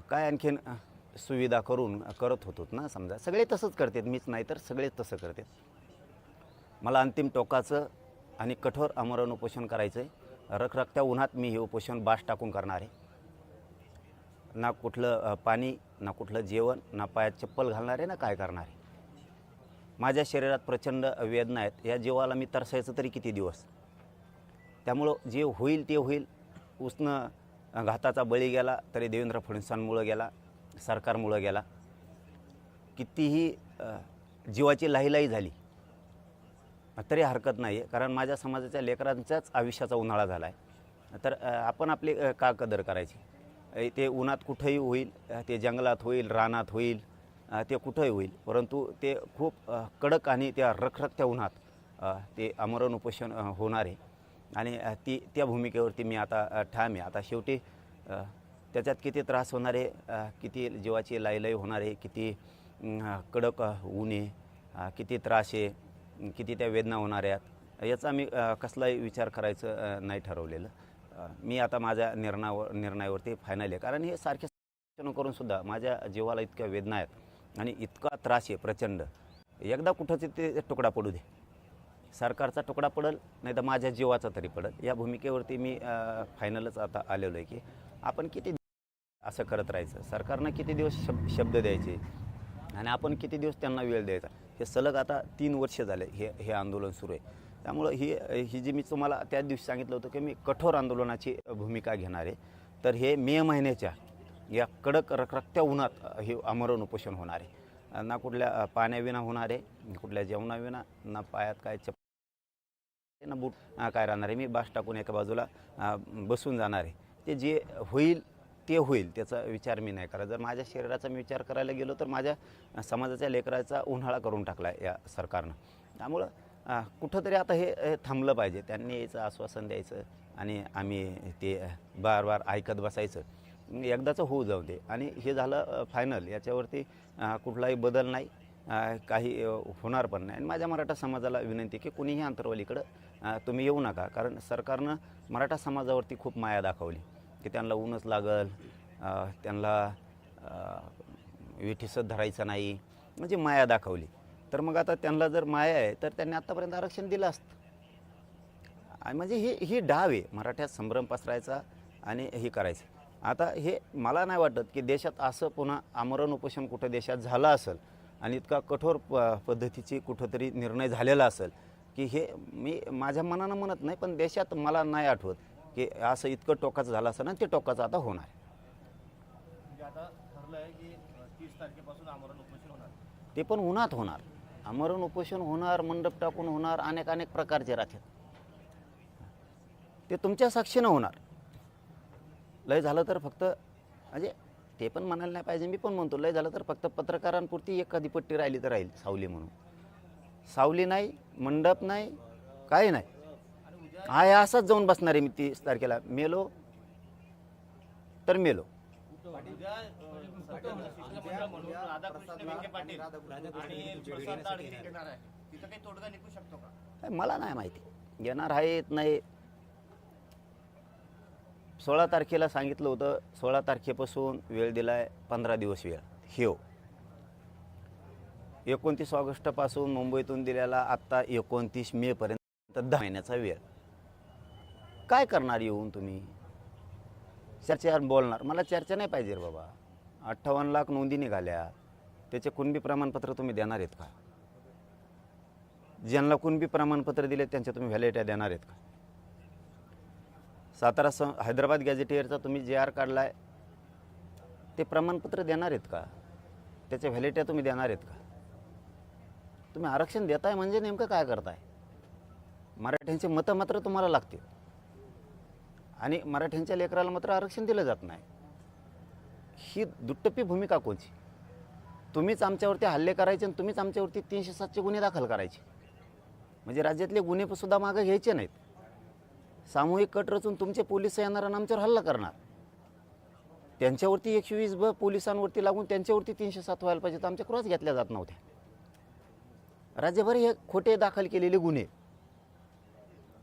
काय आणखीन सुविधा करून करत होतो ना. समजा सगळे तसंच करतात, मीच नाही तर सगळे तसं करतात. मला अंतिम टोकाचं आणि कठोर आमरण उपोषण करायचं आहे. रखरखत्या उन्हात मी हे उपोषण बास टाकून करणार आहे. ना कुठलं पाणी, ना कुठलं जेवण, ना पायात चप्पल घालणार आहे, ना काय करणार आहे. माझ्या शरीरात प्रचंड वेदना आहेत. या जीवाला मी तरसायचं तरी किती दिवस. त्यामुळं जे होईल ते होईल. उसनं घाताचा बळी गेला तरी देवेंद्र फडणवीसांमुळं गेला, सरकारमुळं गेला. कितीही जीवाची लाहीलाही झाली तरी हरकत नाही आहे, कारण माझ्या समाजाच्या लेकरांच्याच आयुष्याचा उन्हाळा झाला आहे. तर आपण आपली का कदर करायची. ते उन्हात कुठंही होईल, ते जंगलात होईल, रानात होईल, ते कुठंही होईल, परंतु ते खूप कडक आणि त्या रखरखत्या उन्हात ते आमरण उपोषण होणार आहे. आणि त्या भूमिकेवरती मी आता ठाम आहे. आता शेवटी त्याच्यात किती त्रास होणार आहे, किती जीवाची लाहीलाही होणार आहे, किती कडक ऊन आहे, किती त्रास आहे, किती त्या वेदना होणार आहेत, याचा मी कसलाही विचार करायचं नाही ठरवलेलं. मी आता माझ्या निर्णयावरती फायनल आहे. कारण हे सारखे करूनसुद्धा माझ्या जीवाला इतक्या वेदना आहेत आणि इतका त्रास आहे प्रचंड. एकदा कुठंच ते तुकडा पडू दे, सरकारचा तुकडा पडेल नाही तर माझ्या जीवाचा तरी पडेल. या भूमिकेवरती मी फायनलच आता आलेलो आहे की आपण किती असं करत राहायचं. सरकारनं किती दिवस शब्द द्यायचे आणि आपण किती दिवस त्यांना वेळ द्यायचा. हे सलग आता 3 वर्ष झाले हे आंदोलन सुरू आहे. त्यामुळं ही जी मी तुम्हाला त्या दिवशी सांगितलं होतं की मी कठोर आंदोलनाची भूमिका घेणार आहे. तर हे मे महिन्याच्या या कडक रखरखत्या उन्हात हे आमरण उपोषण होणार आहे. ना कुठल्या पाण्याविना होणार आहे, कुठल्या जेवणाविना, ना पायात काय चप्पल ना बूट काय राहणार आहे. मी बास टाकून एका बाजूला बसून जाणार आहे. ते जे होईल ते होईल, त्याचा विचार मी नाही करा. जर माझ्या शरीराचा मी विचार करायला गेलो तर माझ्या समाजाच्या लेकराचा उन्हाळा करून टाकला आहे या सरकारनं. त्यामुळं कुठंतरी आता हे थांबलं पाहिजे. त्यांनी याचं आश्वासन द्यायचं आणि आम्ही ते बार बार ऐकत बसायचं. एकदाचं होऊ जाऊ दे आणि हे झालं फायनल. याच्यावरती कुठलाही बदल नाही, काही होणार पण नाही. आणि माझ्या मराठा समाजाला विनंती की कुणीही अंतरवलीकडं तुम्ही येऊ नका. कारण सरकारनं मराठा समाजावरती खूप माया दाखवली की त्यांना ऊनच लागल, त्यांना विठीसच धरायचं नाही, म्हणजे माया दाखवली. तर मग आता त्यांना जर माया आहे तर त्यांनी आत्तापर्यंत आरक्षण दिलं असतं. आणि म्हणजे ही डाव आहे मराठ्यात संभ्रम पसरायचा आणि हे करायचं. आता हे मला नाही वाटत की देशात असं पुन्हा आमरण उपोषण कुठं देशात झालं असेल आणि इतका कठोर पद्धतीची कुठंतरी निर्णय झालेला असेल की हे मी माझ्या मनानं म्हणत नाही, पण देशात मला नाही आठवत की असं इतकं टोकाचं झालं असं ना. ते टोकाचं आता होणार. म्हणजे आता ठरलं आहे की 30 तारखेपासून आमरण उपोषण होणार. ते पण उन्हात होणार. आमरण उपोषण होणार, मंडप टाकून होणार, अनेक प्रकारचे राहतात. ते तुमच्या साक्षीनं होणार. लय झालं तर फक्त म्हणजे ते पण म्हणायला नाही पाहिजे, मी पण म्हणतो लय झालं तर फक्त पत्रकारांपुरती एखादी पट्टी राहिली तर राहील, सावली म्हणून. सावली नाही, मंडप नाही, काही नाही. हा असंच जाऊन बसणार आहे मी 30 तारखेला. मेलो तर मेलो. मला नाही माहिती येणार आहेत नाही. 16 तारखेला सांगितलं होतं, 16 तारखेपासून वेळ दिला आहे, 15 दिवस वेळ. हो, 29 ऑगस्टपासून मुंबईतून दिलेला आत्ता 29 मेपर्यंत 10 महिन्याचा वेळ. काय करणार येऊन तुम्ही? चर्चा बोलणार. मला चर्चा नाही पाहिजे रे बाबा. 58 लाख नोंदी निघाल्या, त्याचे कुणबी प्रमाणपत्र तुम्ही देणार आहेत का? ज्यांना कुणबी प्रमाणपत्र दिले त्यांच्या तुम्ही व्हॅलिडिटी देणार आहेत का? सातारा हैदराबाद गॅझेटियरचा तुम्ही JR काढला आहे, ते प्रमाणपत्र देणार आहेत का? त्याच्या व्हॅलिडिटी तुम्ही देणार आहेत का? तुम्ही आरक्षण देताय म्हणजे नेमकं काय करताय? मराठ्यांचे मतं मात्र तुम्हाला लागतील आणि मराठ्यांच्या लेकराला मात्र आरक्षण दिलं जात नाही. ही दुट्टप्पी भूमिका कोणची? तुम्हीच आमच्यावरती हल्ले करायचे आणि तुम्हीच आमच्यावरती 307चे गुन्हे दाखल करायचे. म्हणजे राज्यातले गुन्हे सुद्धा मागं घ्यायचे नाहीत. सामूहिक कट रचून तुमचे पोलिस येणार आणि आमच्यावर हल्ला करणार. त्यांच्यावरती 120B पोलिसांवरती लागून त्यांच्यावरती 307 व्हायला पाहिजे, तर आमच्या क्रॉस घेतल्या जात नव्हत्या. राज्यभर हे खोटे दाखल केलेले गुन्हे